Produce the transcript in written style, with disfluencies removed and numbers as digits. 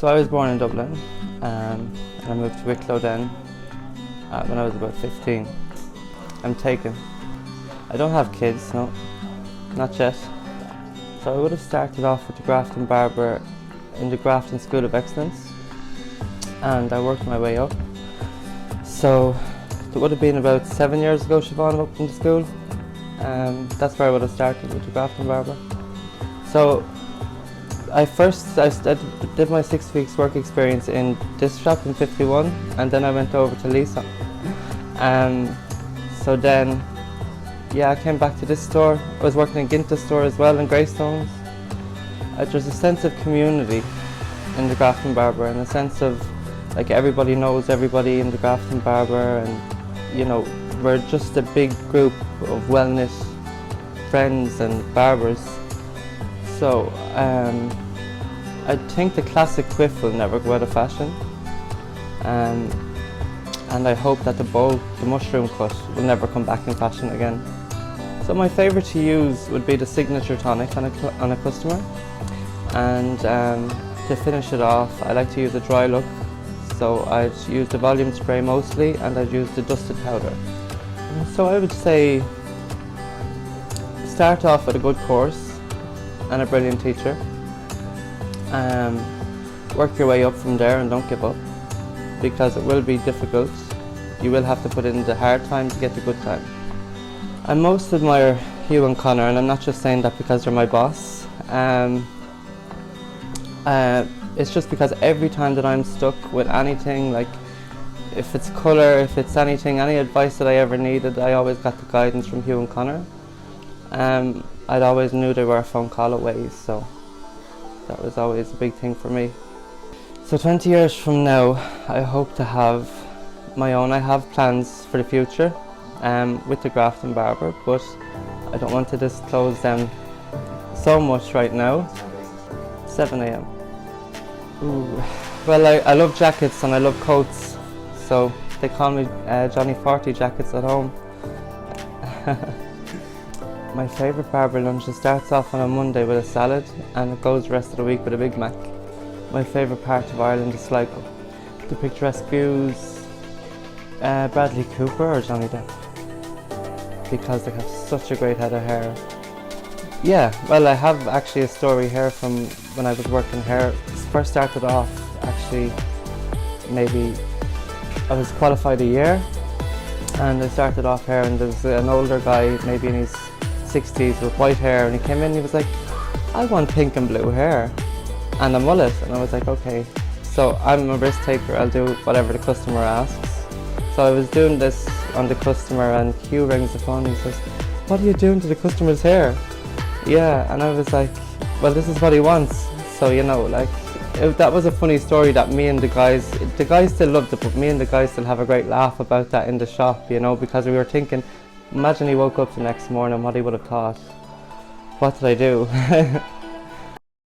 So I was born in Dublin, and I moved to Wicklow then when I was about 15. I'm taken. I don't have kids, no, not yet. So I would have started off with the Grafton Barber in the Grafton School of Excellence, and I worked my way up. So it would have been about 7 years ago Siobhan opened the school. That's where I would have started with the Grafton Barber. So I did my 6 weeks work experience in this shop in 51, and then I went over to Lisa. So then, yeah, I came back to this store. I was working in Ginta's store as well in Greystones. There's a sense of community in the Grafton Barber, and a sense of like everybody knows everybody in the Grafton Barber, and you know, we're just a big group of well-knit friends and barbers. So I think the classic quiff will never go out of fashion, and I hope that the mushroom cut will never come back in fashion again. So my favourite to use would be the signature tonic on a customer, and to finish it off I like to use a dry look. So I'd use the volume spray mostly, and I'd use the dusted powder. So I would say start off with a good course and a brilliant teacher. Work your way up from there, and don't give up, because it will be difficult. You will have to put in the hard time to get the good time. I most admire Hugh and Connor, and I'm not just saying that because they're my boss. It's just because every time that I'm stuck with anything, like if it's colour, if it's anything, any advice that I ever needed, I always got the guidance from Hugh and Connor. I'd always knew they were a phone call away, so that was always a big thing for me. So 20 years from now, I hope to have my own. I have plans for the future with the Grafton Barber, but I don't want to disclose them so much right now. 7 AM. Ooh. Well, I love jackets and I love coats, so they call me Johnny 40 Jackets at home. My favourite barber lunch, it starts off on a Monday with a salad, and it goes the rest of the week with a Big Mac. My favourite part of Ireland is Sligo. The picturesque views, Bradley Cooper or Johnny Depp, because they have such a great head of hair. Yeah, well, I have actually a story here from when I was working here. First started off, actually, maybe I was qualified a year, and I started off here, and there was an older guy, maybe in his 60s, with white hair, and he came in and he was like, I want pink and blue hair and a mullet, and I was like, okay. So I'm a risk taker, I'll do whatever the customer asks. So I was doing this on the customer, and Hugh rings the phone and he says, what are you doing to the customer's hair? Yeah, and I was like, well, this is what he wants. So, you know, like, that was a funny story that me and the guys still loved it, but me and the guys still have a great laugh about that in the shop, you know, because we were thinking, imagine he woke up the next morning, what he would have thought. What did I do?